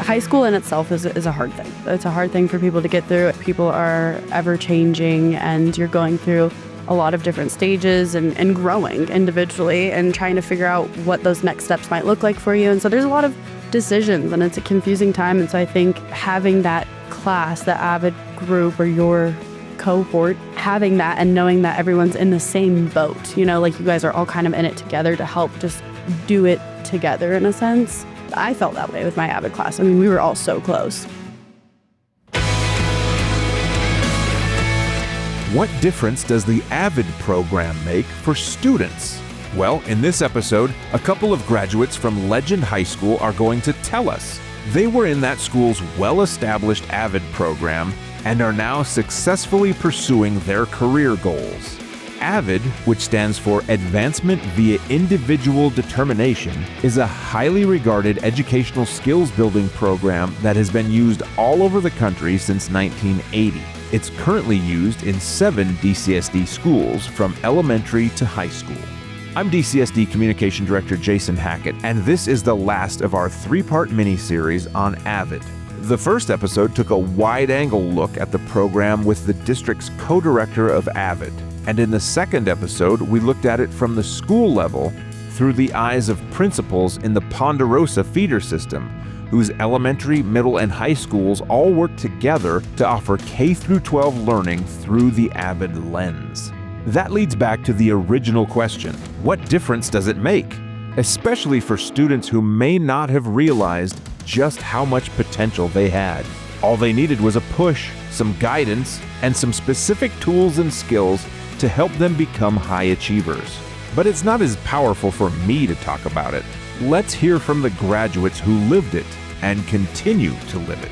high school in itself is a hard thing. It's a hard thing for people to get through. People are ever changing, and you're going through a lot of different stages and growing individually and trying to figure out what those next steps might look like for you. And so there's a lot of decisions, and it's a confusing time. And so I think having that class, the AVID group or your cohort, having that and knowing that everyone's in the same boat, you guys are all kind of in it together to help just do it together in a sense. I felt that way with my AVID class. We were all so close. What difference does the AVID program make for students? Well, in this episode, a couple of graduates from Legend High School are going to tell us. They were in that school's well-established AVID program and are now successfully pursuing their career goals. AVID, which stands for Advancement Via Individual Determination, is a highly regarded educational skills building program that has been used all over the country since 1980. It's currently used in 7 DCSD schools from elementary to high school. I'm DCSD Communication Director Jason Hackett, and this is the last of our 3-part miniseries on AVID. The first episode took a wide-angle look at the program with the district's co-director of AVID. And in the second episode, we looked at it from the school level through the eyes of principals in the Ponderosa feeder system, whose elementary, middle, and high schools all work together to offer K-12 learning through the AVID lens. That leads back to the original question: what difference does it make? Especially for students who may not have realized just how much potential they had. All they needed was a push, some guidance, and some specific tools and skills to help them become high achievers. But it's not as powerful for me to talk about it. Let's hear from the graduates who lived it and continue to live it.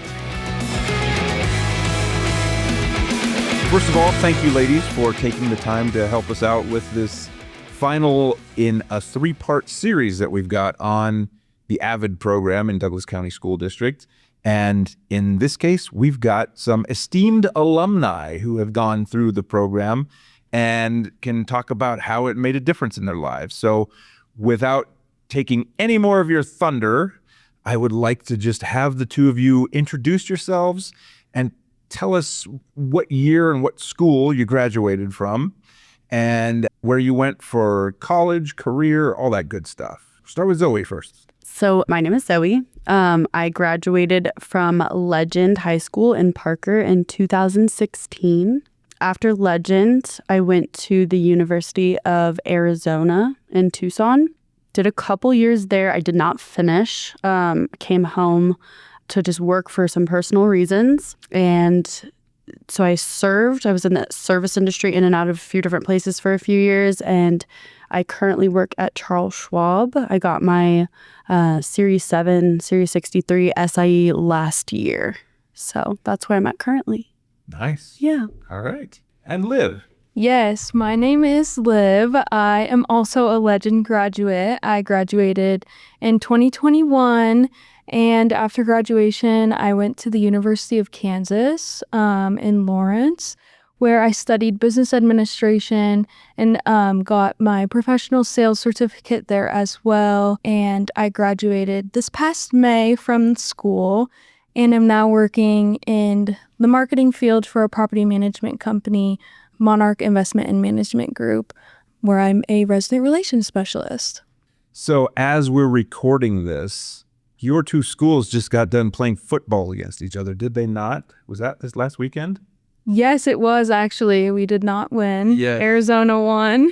First of all, thank you, ladies, for taking the time to help us out with this final in a 3-part series that we've got on the AVID program in Douglas County School District. And in this case, we've got some esteemed alumni who have gone through the program and can talk about how it made a difference in their lives. So without taking any more of your thunder, I would like to just have the two of you introduce yourselves and tell us what year and what school you graduated from and where you went for college, career, all that good stuff. Start with Zoe first. So my name is Zoe. I graduated from Legend High School in Parker in 2016. After Legend, I went to the University of Arizona in Tucson. Did a couple years there. I did not finish. Came home to just work for some personal reasons. And so I served. I was in the service industry in and out of a few different places for a few years. And I currently work at Charles Schwab. I got my Series 7, Series 63 SIE last year. So that's where I'm at currently. Nice. Yeah. All right. And Liv. Yes, my name is Liv. I am also a Legend graduate. I graduated in 2021, and after graduation, I went to the University of Kansas in Lawrence, where I studied business administration and got my professional sales certificate there as well. And I graduated this past May from school and am now working in the marketing field for a property management company, Monarch Investment and Management Group, where I'm a resident relations specialist. So as we're recording this, your two schools just got done playing football against each other, did they not? Was that this last weekend? Yes, it was actually. We did not win. Yes. Arizona won.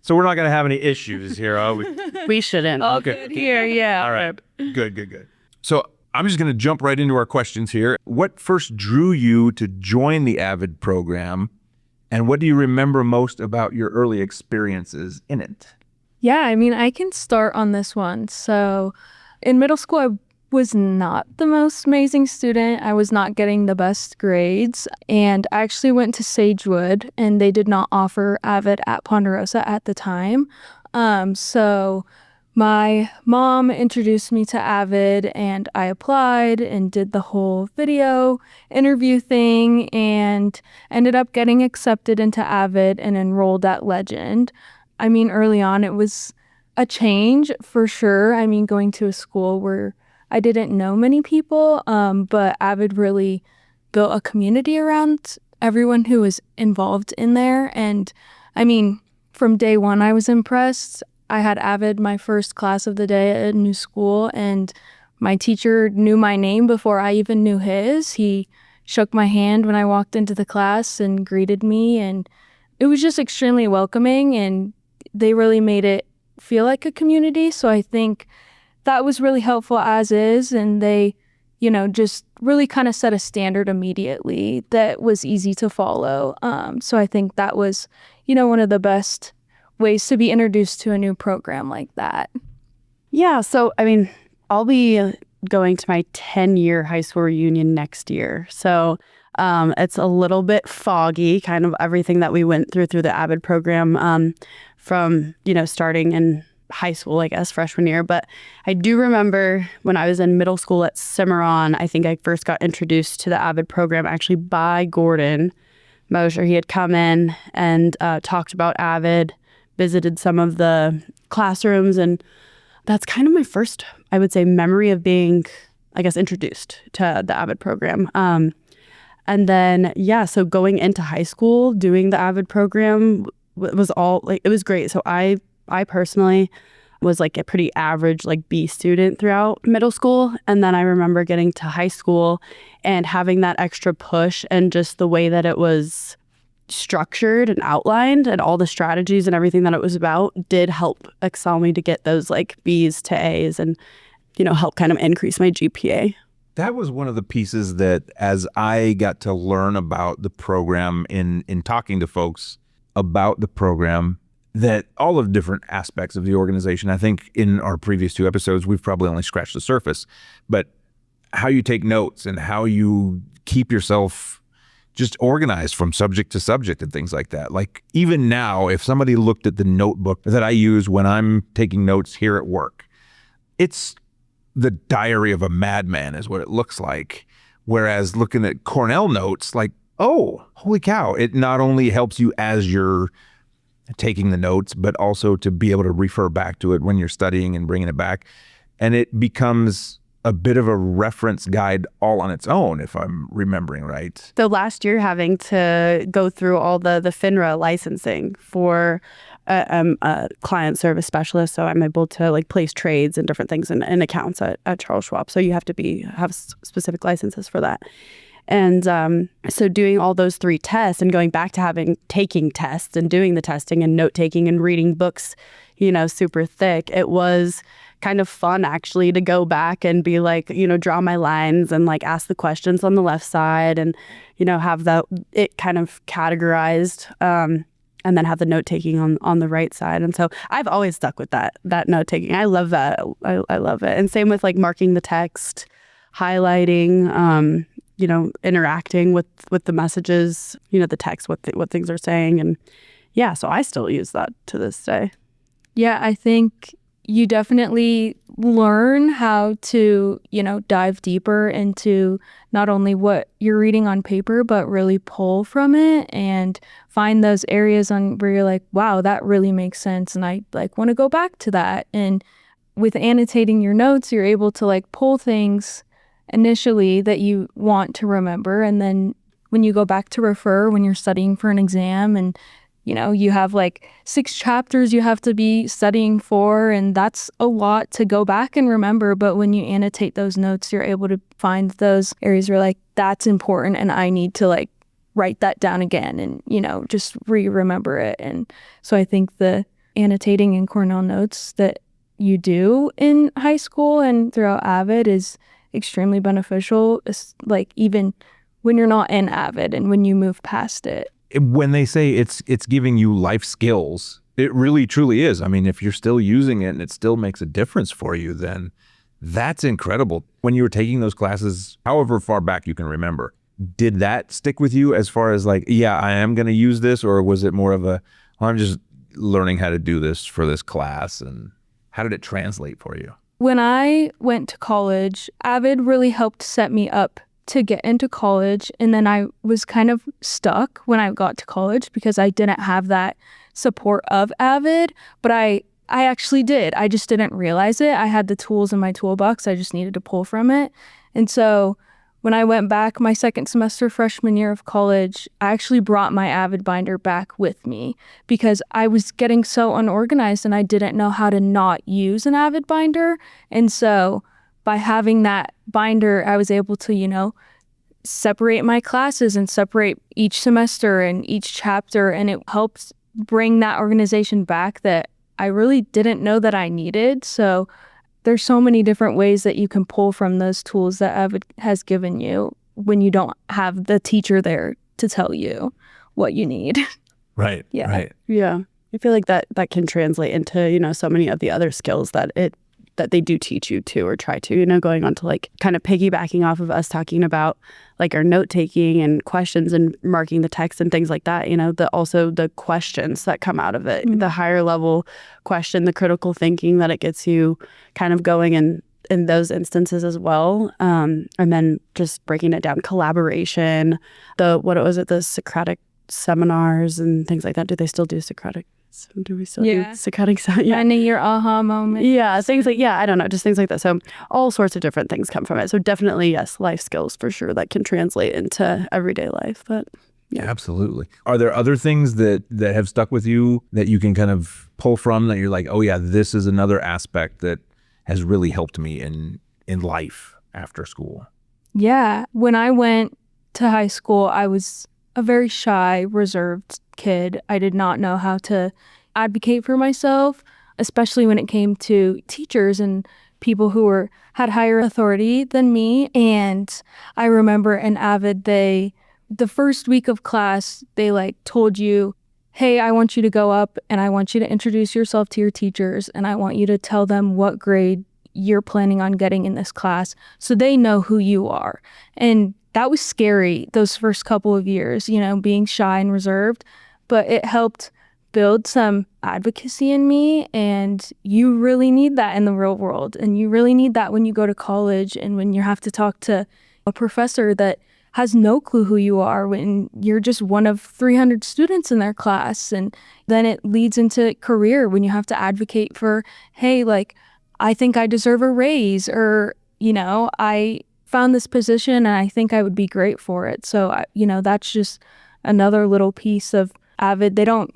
So we're not going to have any issues here, are we? We shouldn't. All good here, yeah. All right. Good. So I'm just going to jump right into our questions here. What first drew you to join the AVID program, and what do you remember most about your early experiences in it? Yeah, I can start on this one. So in middle school, I was not the most amazing student. I was not getting the best grades. And I actually went to Sagewood, and they did not offer AVID at Ponderosa at the time. So my mom introduced me to AVID, and I applied and did the whole video interview thing and ended up getting accepted into AVID and enrolled at Legend. Early on, it was a change for sure. Going to a school where I didn't know many people, but AVID really built a community around everyone who was involved in there. And I mean, from day one, I was impressed. I had AVID my first class of the day at a new school, and my teacher knew my name before I even knew his. He shook my hand when I walked into the class and greeted me, and it was just extremely welcoming, and they really made it feel like a community. So I think that was really helpful as is, and they, just really kind of set a standard immediately that was easy to follow. So I think that was, one of the best ways to be introduced to a new program like that. Yeah, so I mean, I'll be going to my 10-year high school reunion next year. So it's a little bit foggy, kind of everything that we went through the AVID program from, starting in high school, I guess, freshman year. But I do remember when I was in middle school at Cimarron, I think I first got introduced to the AVID program actually by Gordon Mosher. He had come in and talked about AVID, visited some of the classrooms, and that's kind of my first, I would say, memory of being, I guess, introduced to the AVID program. And then, so going into high school, doing the AVID program was all, it was great. So I personally was a pretty average, B student throughout middle school. And then I remember getting to high school and having that extra push, and just the way that it was structured and outlined and all the strategies and everything that it was about did help excel me to get those B's to A's and, help kind of increase my GPA. That was one of the pieces that, as I got to learn about the program in talking to folks about the program, that all of different aspects of the organization, I think in our previous 2 episodes, we've probably only scratched the surface, but how you take notes and how you keep yourself just organized from subject to subject and things like that. Even now, if somebody looked at the notebook that I use when I'm taking notes here at work, it's the diary of a madman is what it looks like. Whereas looking at Cornell notes, oh, holy cow, it not only helps you as you're taking the notes, but also to be able to refer back to it when you're studying and bringing it back. And it becomes a bit of a reference guide all on its own, if I'm remembering right. So last year, having to go through all the FINRA licensing for a client service specialist, so I'm able to place trades and different things in accounts at Charles Schwab. So you have to have specific licenses for that. And so doing all those 3 tests and going back to taking tests and doing the testing and note taking and reading books, super thick, it was kind of fun actually to go back and be draw my lines and ask the questions on the left side and, have it kind of categorized and then have the note taking on the right side. And so I've always stuck with that note taking. I love that. I love it. And same with marking the text, highlighting, interacting with the messages, the text, what things are saying. And so I still use that to this day. Yeah, I think you definitely learn how to, dive deeper into not only what you're reading on paper, but really pull from it and find those areas where you're wow, that really makes sense. And I want to go back to that. And with annotating your notes, you're able to pull things initially that you want to remember. And then when you go back to refer, when you're studying for an exam and you have 6 chapters you have to be studying for, and that's a lot to go back and remember. But when you annotate those notes, you're able to find those areas where that's important and I need to write that down again and, just remember it. And so I think the annotating in Cornell notes that you do in high school and throughout AVID is extremely beneficial, even when you're not in AVID and when you move past it. When they say it's giving you life skills, it really truly is. I mean, if you're still using it and it still makes a difference for you, then that's incredible. When you were taking those classes, however far back you can remember, did that stick with you as far as I am going to use this? Or was it more of I'm just learning how to do this for this class? And how did it translate for you? When I went to college, AVID really helped set me up to get into college. And then I was kind of stuck when I got to college because I didn't have that support of AVID. But I I actually did. I just didn't realize it. I had the tools in my toolbox. I just needed to pull from it. And so when I went back my second semester freshman year of college, I actually brought my Avid binder back with me because I was getting so unorganized and I didn't know how to not use an Avid binder. And so by having that binder, I was able to, separate my classes and separate each semester and each chapter. And it helped bring that organization back that I really didn't know that I needed. So there's so many different ways that you can pull from those tools that Avid has given you when you don't have the teacher there to tell you what you need. Right. Yeah. Right. Yeah. I feel like that can translate into, so many of the other skills that they do teach you to or try to, going on to like kind of piggybacking off of us talking about like our note taking and questions and marking the text and things like that, also the questions that come out of it, the higher level question, the critical thinking that it gets you kind of going in those instances as well. And then just breaking it down, collaboration, the Socratic seminars and things like that. Do they still do Socratic? Do we still do Socratic? Yeah. Finding your aha moment. Yeah, things like, I don't know, just things like that. So all sorts of different things come from it. So definitely, yes, life skills for sure that can translate into everyday life. But yeah, absolutely. Are there other things that have stuck with you that you can kind of pull from that you're like, oh yeah, this is another aspect that has really helped me in life after school? Yeah. When I went to high school, I was a very shy, reserved kid. I did not know how to advocate for myself, especially when it came to teachers and people who had higher authority than me. And I remember in AVID, the first week of class, they told you, hey, I want you to go up and I want you to introduce yourself to your teachers and I want you to tell them what grade you're planning on getting in this class so they know who you are. And that was scary those first couple of years, being shy and reserved, but it helped build some advocacy in me. And you really need that in the real world. And you really need that when you go to college and when you have to talk to a professor that has no clue who you are when you're just one of 300 students in their class. And then it leads into career when you have to advocate for, hey, I think I deserve a raise or, I found this position and I think I would be great for it. So, that's just another little piece of AVID. They don't,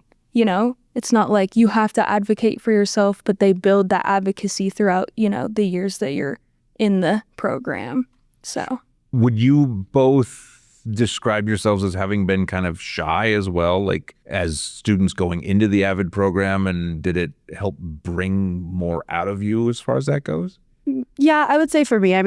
it's not like you have to advocate for yourself, but they build that advocacy throughout, the years that you're in the program. So would you both describe yourselves as having been kind of shy as well, like as students going into the AVID program, and did it help bring more out of you as far as that goes? Yeah, I would say for me, I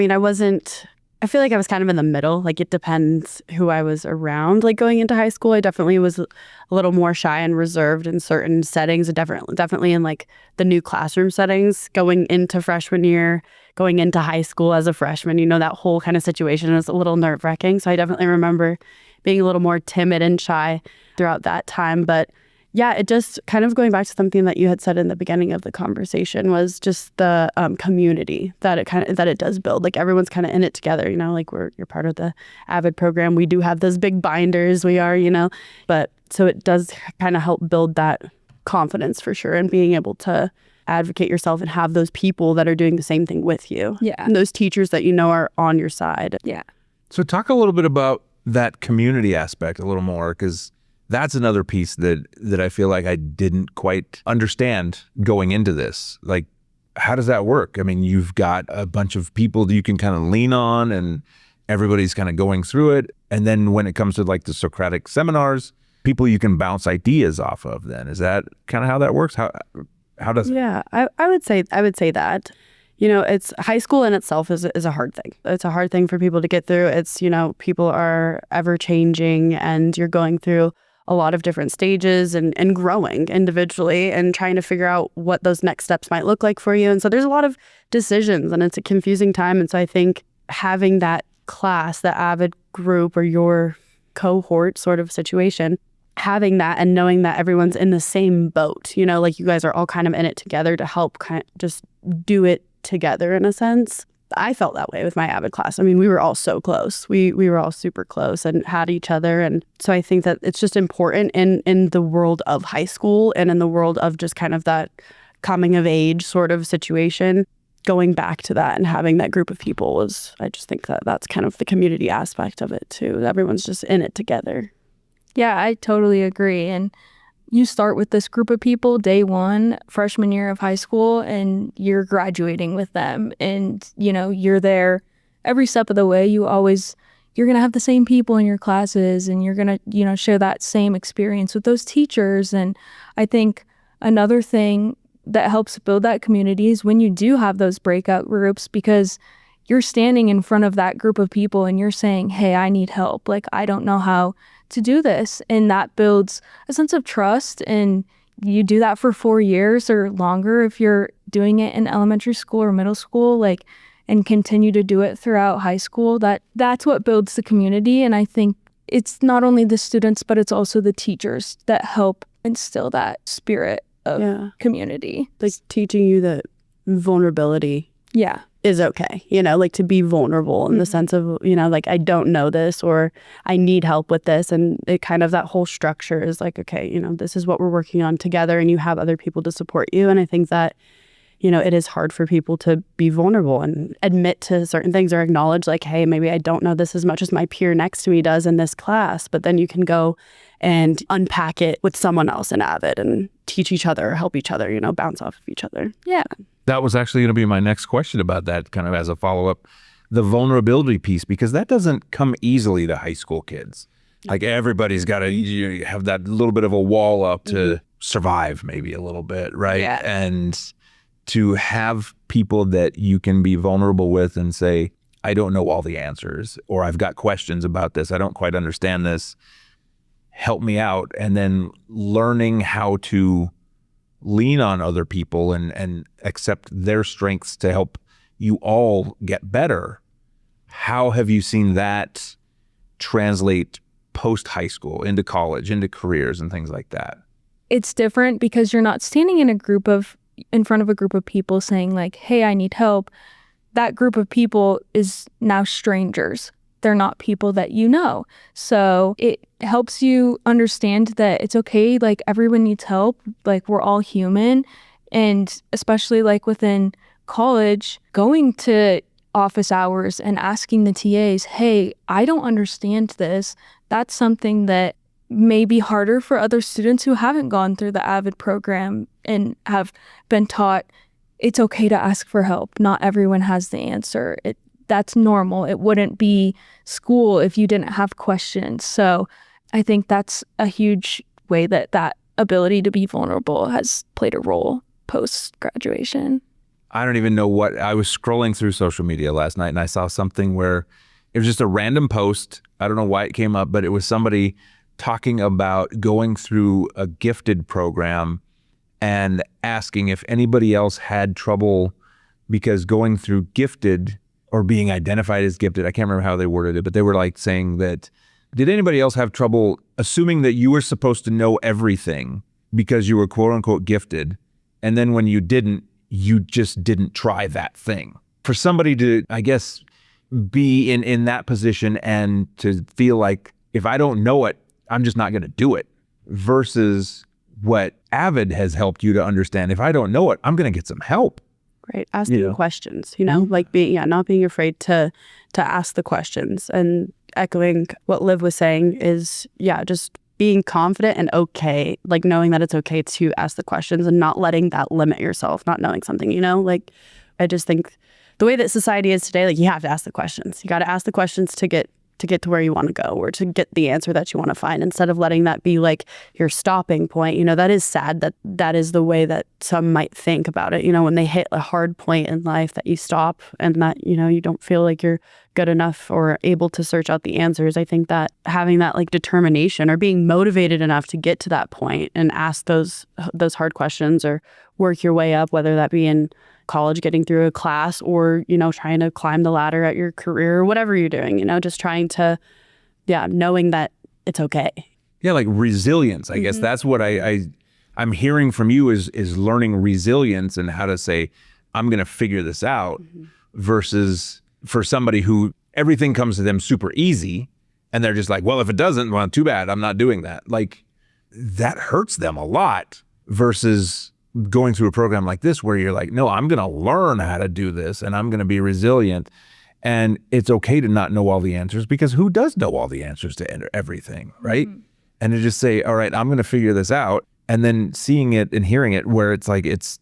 feel like I was kind of in the middle. Like it depends who I was around. Like going into high school, I definitely was a little more shy and reserved in certain settings. Definitely in like the new classroom settings, going into freshman year, going into high school as a freshman, that whole kind of situation is a little nerve-wracking. So I definitely remember being a little more timid and shy throughout that time. But yeah, it just kind of going back to something that you had said in the beginning of the conversation was just the community that it does build. Like everyone's kind of in it together, like you're part of the AVID program. We do have those big binders, but so it does kind of help build that confidence for sure, and being able to advocate yourself and have those people that are doing the same thing with you. Yeah. And those teachers that are on your side. Yeah. So talk a little bit about that community aspect a little more, because that's another piece that I feel like I didn't quite understand going into this. Like, how does that work? I mean, you've got a bunch of people that you can kind of lean on and everybody's kind of going through it. And then when it comes to like the Socratic seminars, people you can bounce ideas off of then. Is that kind of how that works? How does Yeah, I would say that. It's high school in itself is a hard thing. It's a hard thing for people to get through. It's, people are ever changing and you're going through a lot of different stages and growing individually and trying to figure out what those next steps might look like for you. And so there's a lot of decisions and it's a confusing time. And so I think having that class, the AVID group or your cohort sort of situation, having that and knowing that everyone's in the same boat, like you guys are all kind of in it together to help kind of just do it together in a sense. I felt that way with my AVID class. I mean, we were all so close. We were all super close and had each other. And so I think that it's just important in the world of high school and in the world of just kind of that coming of age sort of situation. Going back to that and having that group of people I just think that that's kind of the community aspect of it too. Everyone's just in it together. Yeah, I totally agree. And you start with this group of people day one, freshman year of high school, and you're graduating with them. And, you're there every step of the way. You're going to have the same people in your classes, and you're going to, share that same experience with those teachers. And I think another thing that helps build that community is when you do have those breakout groups, because you're standing in front of that group of people and you're saying, hey, I need help. Like, I don't know how to do this. And that builds a sense of trust. And you do that for 4 years or longer if you're doing it in elementary school or middle school, and continue to do it throughout high school. That's what builds the community. And I think it's not only the students, but it's also the teachers that help instill that spirit of community. Like teaching you that vulnerability is okay, to be vulnerable in the sense of, I don't know this, or I need help with this. And it kind of, that whole structure is like, okay, this is what we're working on together, and you have other people to support you. And I think that, it is hard for people to be vulnerable and admit to certain things or acknowledge like, hey, maybe I don't know this as much as my peer next to me does in this class. But then you can go and unpack it with someone else in AVID and teach each other, help each other, bounce off of each other. Yeah. That was actually going to be my next question about that, kind of as a follow-up, the vulnerability piece, because that doesn't come easily to high school kids. Like everybody's got to have that little bit of a wall up to survive maybe a little bit, right? Yeah. And to have people that you can be vulnerable with and say, I don't know all the answers, or I've got questions about this, I don't quite understand this, help me out. And then learning how to lean on other people and accept their strengths to help you all get better. How have you seen that translate post-high school into college, into careers and things like that? It's different because you're not standing in front of a group of people saying like, hey, I need help. That group of people is now strangers. They're not people that you know. So it helps you understand that it's okay. Like everyone needs help. Like we're all human. And especially like within college, going to office hours and asking the TAs, hey, I don't understand this. That's something that may be harder for other students who haven't gone through the AVID program and have been taught it's okay to ask for help. Not everyone has the answer. That's normal. It wouldn't be school if you didn't have questions. So I think that's a huge way that ability to be vulnerable has played a role post-graduation. I don't even know what, I was scrolling through social media last night and I saw something where it was just a random post. I don't know why it came up, but it was somebody talking about going through a gifted program and asking if anybody else had trouble, because going through gifted or being identified as gifted, I can't remember how they worded it, but they were like saying that, did anybody else have trouble assuming that you were supposed to know everything because you were quote unquote gifted, and then when you didn't, you just didn't try that thing? For somebody to, I guess, be in that position and to feel like, if I don't know it, I'm just not going to do it, versus what AVID has helped you to understand, if I don't know it, I'm going to get some help. Right. Asking questions, like not being afraid to ask the questions. And echoing what Liv was saying is, just being confident and okay, like knowing that it's okay to ask the questions and not letting that limit yourself, not knowing something, like I just think the way that society is today, like you have to ask the questions. You got to ask the questions to get to where you want to go, or to get the answer that you want to find, instead of letting that be like your stopping point. That is sad that is the way that some might think about it, when they hit a hard point in life, that you stop and that, you don't feel like you're good enough or able to search out the answers. I think that having that like determination or being motivated enough to get to that point and ask those hard questions or work your way up, whether that be in college, getting through a class, or, trying to climb the ladder at your career, or whatever you're doing, just trying to, knowing that it's okay. Yeah, like resilience. I guess that's what I'm hearing from you is learning resilience and how to say, I'm going to figure this out, versus for somebody who everything comes to them super easy and they're just like, well, if it doesn't, well, too bad, I'm not doing that. Like that hurts them a lot, versus going through a program like this where you're like, no, I'm going to learn how to do this and I'm going to be resilient. And it's okay to not know all the answers, because who does know all the answers to everything, right? Mm-hmm. And to just say, all right, I'm going to figure this out. And then seeing it and hearing it where it's like it's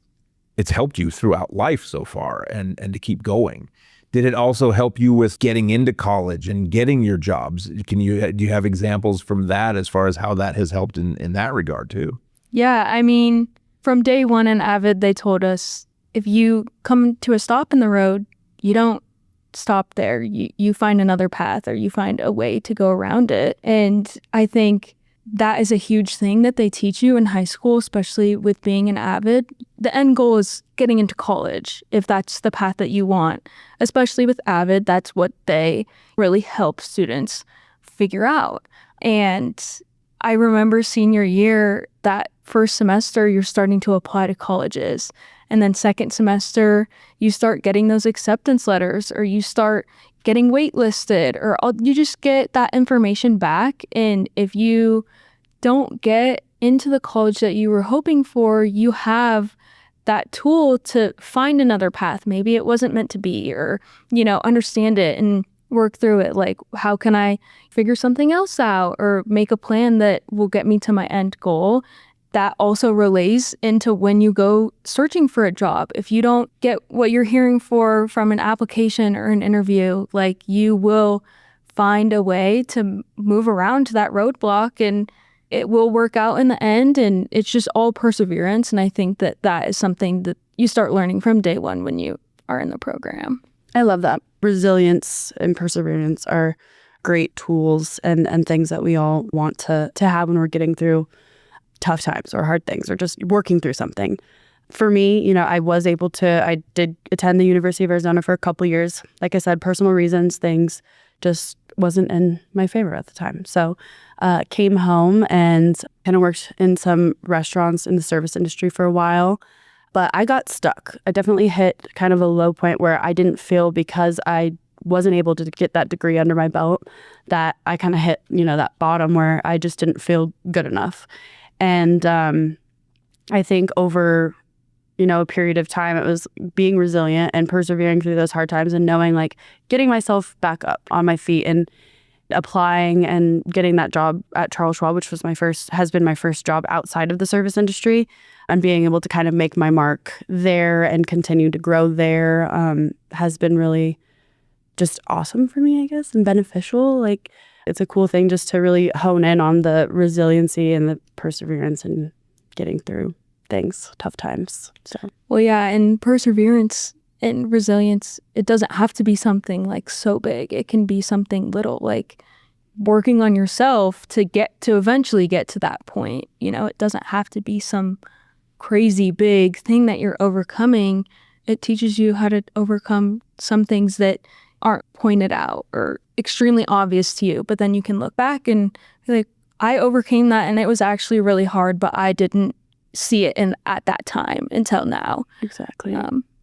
helped you throughout life so far and to keep going. Did it also help you with getting into college and getting your jobs? Do you have examples from that as far as how that has helped in that regard too? Yeah, I mean, from day one in AVID, they told us if you come to a stop in the road, you don't stop there. You find another path, or you find a way to go around it. And I think that is a huge thing that they teach you in high school, especially with being an AVID. The end goal is getting into college, if that's the path that you want. Especially with AVID, that's what they really help students figure out. And I remember senior year, that first semester, you're starting to apply to colleges. And then second semester, you start getting those acceptance letters, or you start getting waitlisted, or you just get that information back. And if you don't get into the college that you were hoping for, you have that tool to find another path. Maybe it wasn't meant to be, or, understand it and work through it. Like, how can I figure something else out, or make a plan that will get me to my end goal? That also relays into when you go searching for a job. If you don't get what you're hearing for from an application or an interview, like, you will find a way to move around that roadblock, and it will work out in the end. And it's just all perseverance. And I think that is something that you start learning from day one when you are in the program. I love that. Resilience and perseverance are great tools and things that we all want to have when we're getting through tough times or hard things, or just working through something. For me, I did attend the University of Arizona for a couple years. Like I said, personal reasons, things just wasn't in my favor at the time. So came home and kind of worked in some restaurants in the service industry for a while. But I got stuck. I definitely hit kind of a low point where I didn't feel, because I wasn't able to get that degree under my belt, that I kind of hit, that bottom where I just didn't feel good enough. And I think over, a period of time, it was being resilient and persevering through those hard times, and knowing, like, getting myself back up on my feet and applying and getting that job at Charles Schwab, which has been my first job outside of the service industry, and being able to kind of make my mark there and continue to grow there has been really just awesome for me, I guess, and beneficial. Like, it's a cool thing just to really hone in on the resiliency and the perseverance and getting through things, tough times. So, well, yeah, and perseverance and resilience, it doesn't have to be something like so big. It can be something little, like working on yourself to eventually get to that point. It doesn't have to be some crazy big thing that you're overcoming. It teaches you how to overcome some things that aren't pointed out or extremely obvious to you, but then you can look back and be like, I overcame that, and it was actually really hard, but I didn't see it at that time until now. Exactly.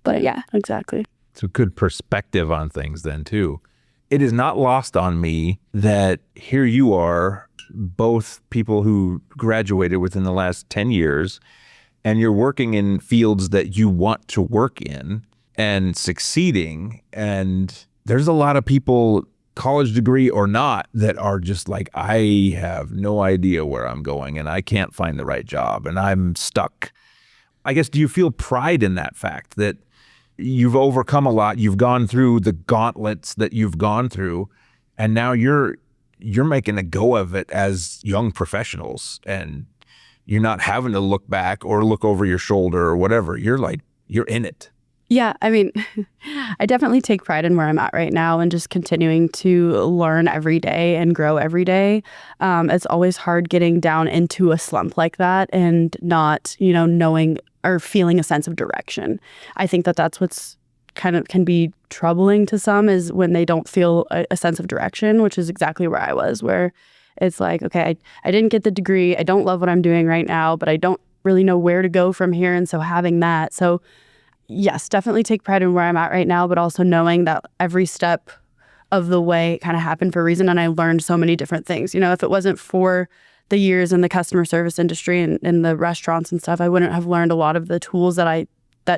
But yeah, exactly. It's a good perspective on things then too. It is not lost on me that here you are, both people who graduated within the last 10 years, and you're working in fields that you want to work in and succeeding. And there's a lot of people, college degree or not, that are just like, I have no idea where I'm going and I can't find the right job and I'm stuck. I guess, do you feel pride in that fact that you've overcome a lot, you've gone through the gauntlets that you've gone through, and now you're making a go of it as young professionals, and you're not having to look back or look over your shoulder or whatever. You're in it. Yeah, I mean, I definitely take pride in where I'm at right now and just continuing to learn every day and grow every day. It's always hard getting down into a slump like that and not, knowing or feeling a sense of direction. I think that's what's kind of can be troubling to some, is when they don't feel a sense of direction, which is exactly where I was, where it's like, okay, I didn't get the degree. I don't love what I'm doing right now, but I don't really know where to go from here. And so having that. So yes, definitely take pride in where I'm at right now, but also knowing that every step of the way kind of happened for a reason. And I learned so many different things. If it wasn't for the years in the customer service industry and in the restaurants and stuff, I wouldn't have learned a lot of the tools that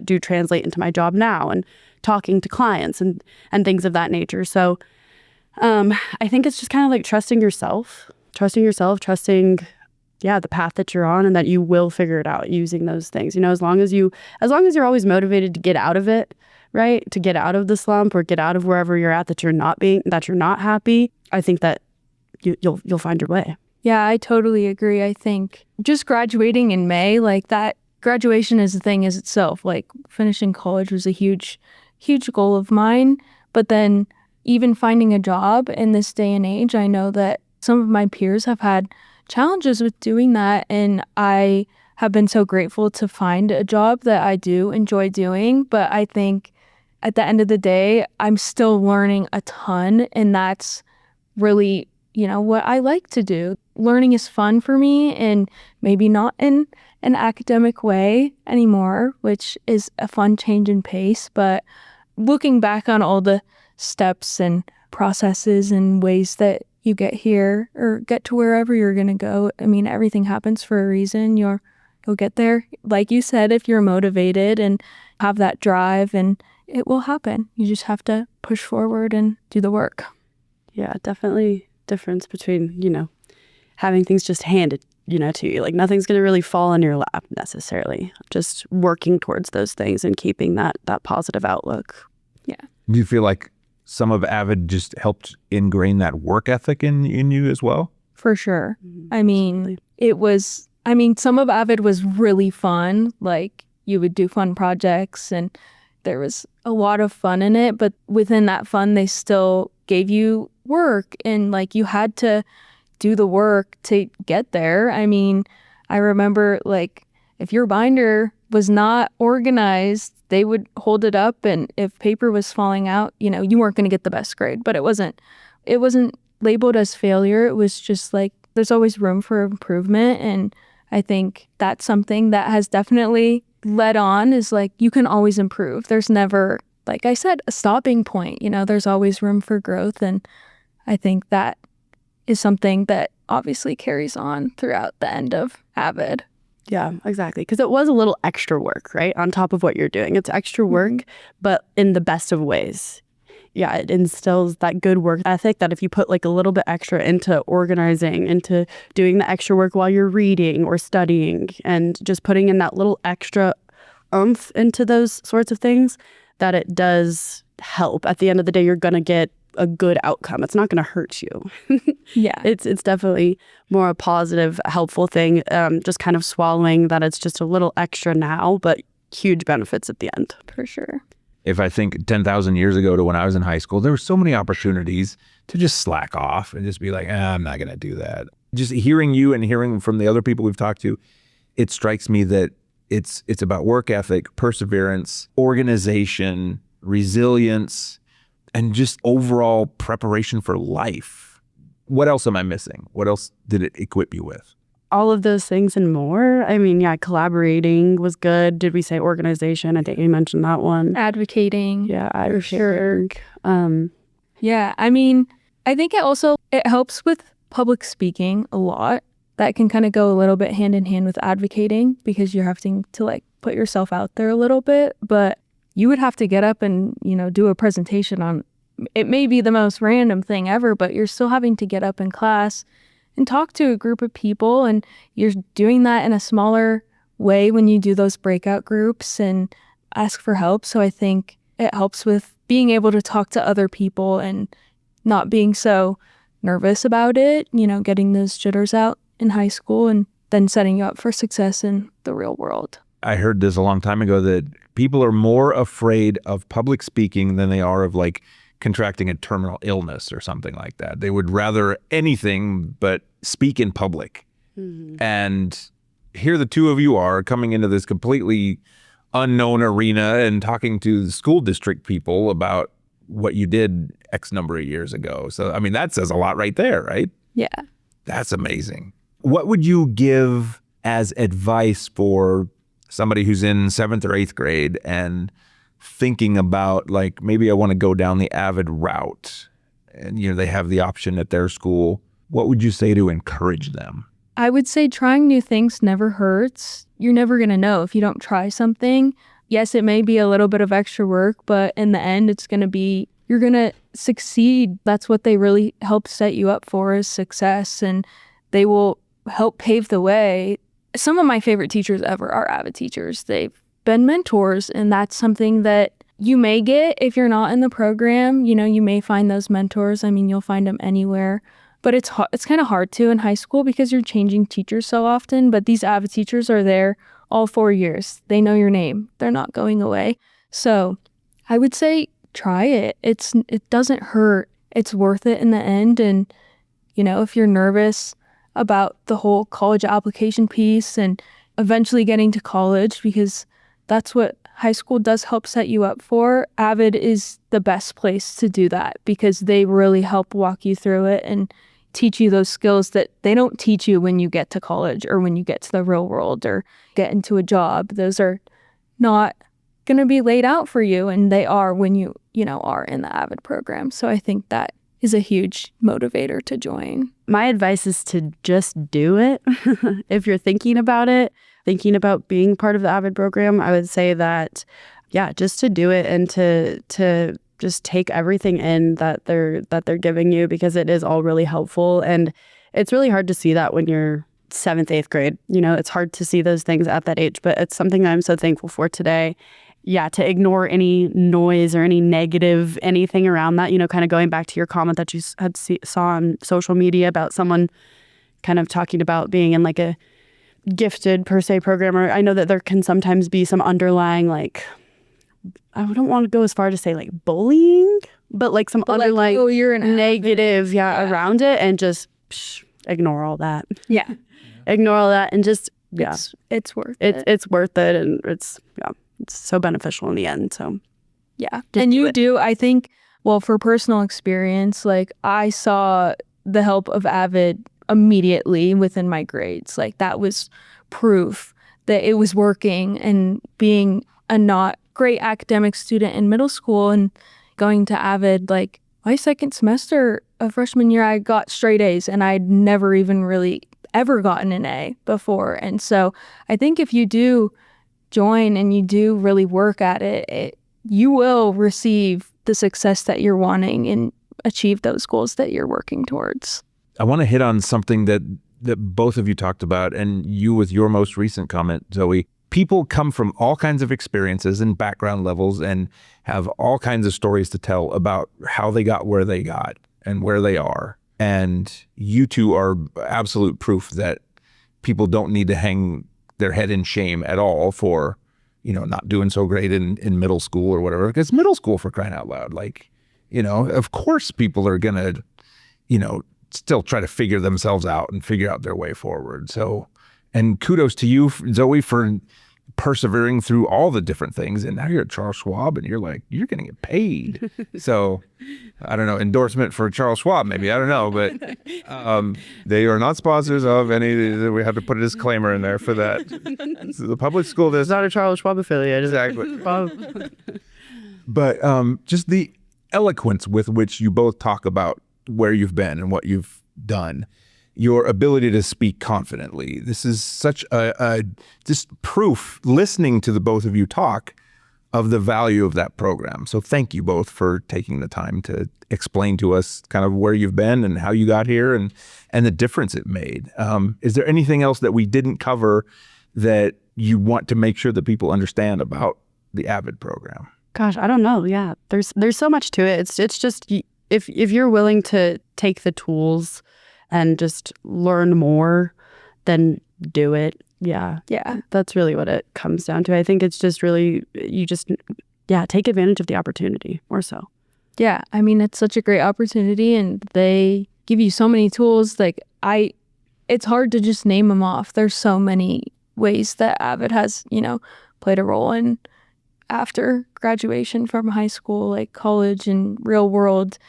do translate into my job now, and talking to clients and things of that nature. So I think it's just kind of like trusting yourself, trusting the path that you're on, and that you will figure it out using those things. As long as you're always motivated to get out of it, right? To get out of the slump or get out of wherever you're at that you're not happy, I think that you'll find your way. Yeah, I totally agree. I think just graduating in May, like that graduation is a thing as itself. Like finishing college was a huge, huge goal of mine. But then even finding a job in this day and age, I know that some of my peers have had challenges with doing that. And I have been so grateful to find a job that I do enjoy doing. But I think at the end of the day, I'm still learning a ton. And that's really, what I like to do. Learning is fun for me, and maybe not in an academic way anymore, which is a fun change in pace. But looking back on all the steps and processes and ways that you get here or get to wherever you're going to go, I mean, everything happens for a reason. You'll get there, like you said, if you're motivated and have that drive, and it will happen. You just have to push forward and do the work. Yeah, definitely difference between, having things just handed, to you. Like nothing's going to really fall in your lap necessarily. Just working towards those things and keeping that positive outlook. Yeah. Do you feel like some of AVID just helped ingrain that work ethic in you as well? For sure. Mm-hmm. I mean, some of AVID was really fun. Like you would do fun projects and there was a lot of fun in it. But within that fun, they still gave you work, and like you had to do the work to get there. I mean, I remember like if your binder was not organized, they would hold it up, and if paper was falling out, you weren't going to get the best grade. But it wasn't labeled as failure. It was just like there's always room for improvement. And I think that's something that has definitely led on, is like you can always improve. There's never, like I said, a stopping point. There's always room for growth. And I think that is something that obviously carries on throughout the end of AVID. Yeah, exactly. Because it was a little extra work, right? On top of what you're doing. It's extra work, but in the best of ways. Yeah, it instills that good work ethic that if you put like a little bit extra into organizing, into doing the extra work while you're reading or studying, and just putting in that little extra oomph into those sorts of things, that it does help. At the end of the day, you're going to get a good outcome. It's not going to hurt you. Yeah. It's definitely more a positive, helpful thing. Just kind of swallowing that it's just a little extra now, but huge benefits at the end. For sure. If I think 10,000 years ago to when I was in high school, there were so many opportunities to just slack off and just be like, I'm not going to do that. Just hearing you and hearing from the other people we've talked to, it strikes me that it's about work ethic, perseverance, organization, resilience, and just overall preparation for life. What else am I missing? What else did it equip you with? All of those things and more. I mean, yeah, collaborating was good. Did we say organization? I think you mentioned that one. Advocating. Yeah, advocating. Sure. Yeah, I mean, I think it helps with public speaking a lot. That can kind of go a little bit hand in hand with advocating, because you're having to like put yourself out there a little bit. But you would have to get up and, do a presentation on, it may be the most random thing ever, but you're still having to get up in class and talk to a group of people. And you're doing that in a smaller way when you do those breakout groups and ask for help. So I think it helps with being able to talk to other people and not being so nervous about it, getting those jitters out in high school and then setting you up for success in the real world. I heard this a long time ago that people are more afraid of public speaking than they are of like contracting a terminal illness or something like that. They would rather anything but speak in public. Mm-hmm. And here the two of you are coming into this completely unknown arena and talking to the school district people about what you did X number of years ago. So, I mean, that says a lot right there, right? Yeah. That's amazing. What would you give as advice for somebody who's in 7th or 8th grade and thinking about like, maybe I want to go down the AVID route, and they have the option at their school? What would you say to encourage them? I would say trying new things never hurts. You're never going to know if you don't try something. Yes, it may be a little bit of extra work, but in the end, you're going to succeed. That's what they really help set you up for, is success, and they will help pave the way. Some of my favorite teachers ever are AVID teachers. They've been mentors, and that's something that you may get if you're not in the program. You may find those mentors. I mean, you'll find them anywhere. But it's kind of hard to in high school because you're changing teachers so often. But these AVID teachers are there all 4 years. They know your name. They're not going away. So I would say try it. It doesn't hurt. It's worth it in the end. And, if you're nervous about the whole college application piece and eventually getting to college, because that's what high school does help set you up for, AVID is the best place to do that because they really help walk you through it and teach you those skills that they don't teach you when you get to college or when you get to the real world or get into a job. Those are not going to be laid out for you, and they are when you are in the AVID program. So I think that is a huge motivator to join. My advice is to just do it. If you're thinking about being part of the AVID program, I would say that, just to do it and to just take everything in that they're giving you, because it is all really helpful. And it's really hard to see that when you're 7th, 8th grade. It's hard to see those things at that age, but it's something I'm so thankful for today. To ignore any noise or any negative, anything around that, kind of going back to your comment that you saw on social media about someone kind of talking about being in like a gifted per se program. Or I know that there can sometimes be some underlying, like, I don't want to go as far to say like bullying, but like some underlying you're negative around it, and just ignore all that. Yeah. Ignore all that and just, It's worth it. It's worth it, and it's so beneficial in the end. So and you do, I think, well, for personal experience, like I saw the help of AVID immediately within my grades. Like that was proof that it was working. And being a not great academic student in middle school and going to AVID, like my second semester of freshman year, I got straight A's, and I'd never even really ever gotten an A before. And so I think if you do join and you do really work at it, you will receive the success that you're wanting and achieve those goals that you're working towards. I want to hit on something that both of you talked about, and you with your most recent comment, Zoe. People come from all kinds of experiences and background levels and have all kinds of stories to tell about how they got where they got and where they are. And you two are absolute proof that people don't need to hang their head in shame at all for, not doing so great in middle school or whatever. Because middle school, for crying out loud, like, of course people are going to, still try to figure themselves out and figure out their way forward. So, and kudos to you, Zoe, for persevering through all the different things. And now you're at Charles Schwab and you're like, you're going to get paid. So I don't know, endorsement for Charles Schwab, maybe, I don't know, but they are not sponsors of any, we have to put a disclaimer in there for that. So the public school, it's not a Charles Schwab affiliate. Exactly. But just the eloquence with which you both talk about where you've been and what you've done, your ability to speak confidently. This is such a just proof, listening to the both of you talk, of the value of that program. So thank you both for taking the time to explain to us kind of where you've been and how you got here and the difference it made. Is there anything else that we didn't cover that you want to make sure that people understand about the AVID program? Gosh, I don't know. Yeah, there's so much to it. It's just if you're willing to take the tools and just learn more, then do it. Yeah. That's really what it comes down to. I think it's just really, take advantage of the opportunity more so. Yeah. I mean, it's such a great opportunity, and they give you so many tools. Like it's hard to just name them off. There's so many ways that AVID has, played a role in after graduation from high school, like college and real world.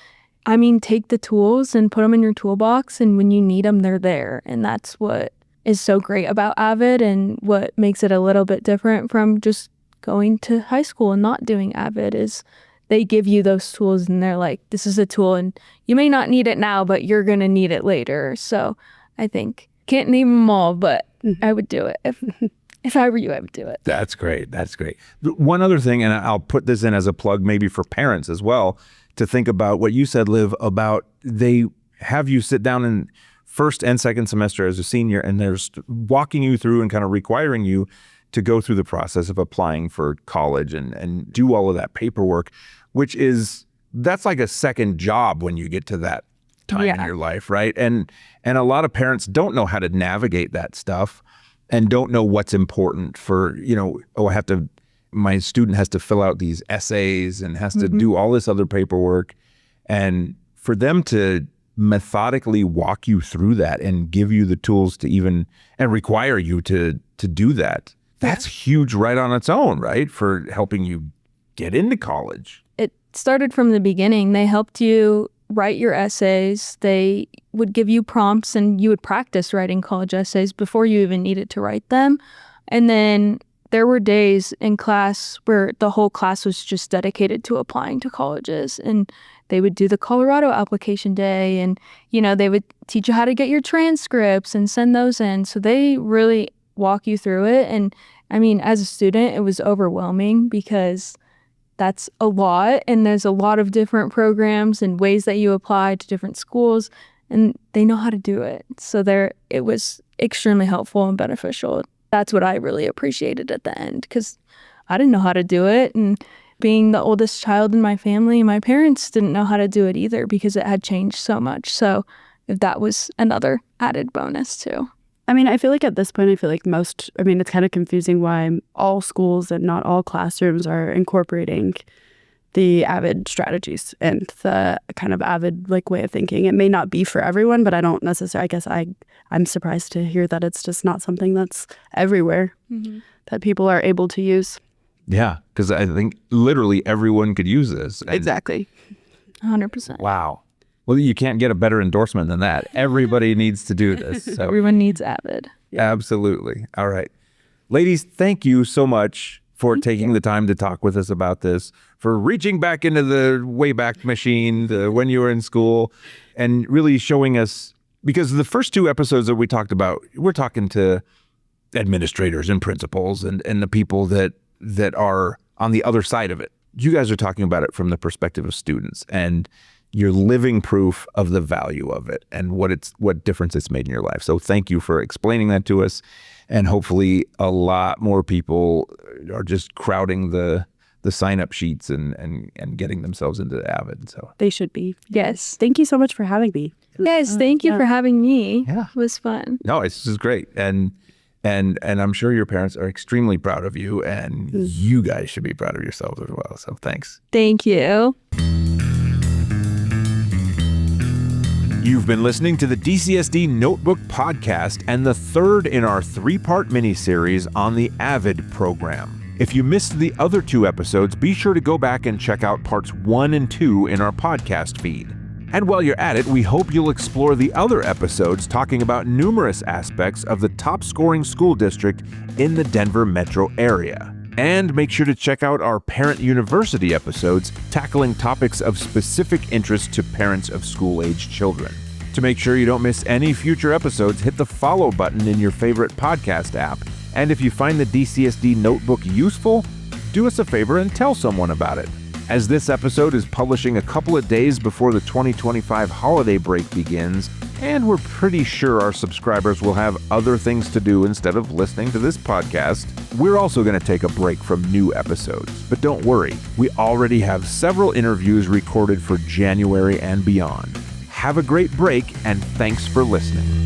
I mean, take the tools and put them in your toolbox, and when you need them, they're there. And that's what is so great about AVID, and what makes it a little bit different from just going to high school and not doing AVID is they give you those tools, and they're like, this is a tool, and you may not need it now, but you're going to need it later. So I think can't name them all, but I would do it. If I were you, I would do it. That's great. That's great. One other thing, and I'll put this in as a plug maybe for parents as well, to think about what you said, Liv, about they have you sit down in first and second semester as a senior, and they're walking you through and kind of requiring you to go through the process of applying for college and do all of that paperwork, which that's like a second job when you get to that time in your life, right? And a lot of parents don't know how to navigate that stuff and don't know what's important for, my student has to fill out these essays and has to do all this other paperwork. And for them to methodically walk you through that and give you the tools to and require you to do that, that's huge right on its own, right? For helping you get into college. It started from the beginning. They helped you write your essays. They would give you prompts and you would practice writing college essays before you even needed to write them. And then there were days in class where the whole class was just dedicated to applying to colleges, and they would do the Colorado application day, and they would teach you how to get your transcripts and send those in. So they really walk you through it. And I mean, as a student, it was overwhelming because that's a lot, and there's a lot of different programs and ways that you apply to different schools, and they know how to do it. So it was extremely helpful and beneficial. That's what I really appreciated at the end, because I didn't know how to do it. And being the oldest child in my family, my parents didn't know how to do it either because it had changed so much. So that was another added bonus too. I mean, I feel like at this point, it's kind of confusing why all schools and not all classrooms are incorporating the AVID strategies and the kind of AVID way of thinking. It may not be for everyone, but I don't necessarily, I'm surprised to hear that it's just not something that's everywhere that people are able to use. Yeah, because I think literally everyone could use this. Exactly. 100%. Wow. Well, you can't get a better endorsement than that. Everybody needs to do this. So. Everyone needs AVID. Yeah. Absolutely. All right. Ladies, thank you so much for taking the time to talk with us about this, for reaching back into the Wayback Machine when you were in school and really showing us, because the first two episodes that we talked about, we're talking to administrators and principals and the people that are on the other side of it. You guys are talking about it from the perspective of students, and you're living proof of the value of it and what difference it's made in your life. So thank you for explaining that to us. And hopefully a lot more people are just crowding the sign-up sheets and getting themselves into the AVID. So they should be. Yes. Thank you so much for having me. Yes, thank you for having me. Yeah. It was fun. No, this is great. And I'm sure your parents are extremely proud of you, and you guys should be proud of yourselves as well. So thanks. Thank you. You've been listening to the DCSD Notebook Podcast and the third in our 3-part miniseries on the AVID program. If you missed the other 2 episodes, be sure to go back and check out parts 1 and 2 in our podcast feed. And while you're at it, we hope you'll explore the other episodes talking about numerous aspects of the top-scoring school district in the Denver metro area. And make sure to check out our Parent University episodes tackling topics of specific interest to parents of school-aged children. To make sure you don't miss any future episodes, hit the follow button in your favorite podcast app. And if you find the DCSD Notebook useful, do us a favor and tell someone about it. As this episode is publishing a couple of days before the 2025 holiday break begins, and we're pretty sure our subscribers will have other things to do instead of listening to this podcast, we're also going to take a break from new episodes. But don't worry, we already have several interviews recorded for January and beyond. Have a great break, and thanks for listening.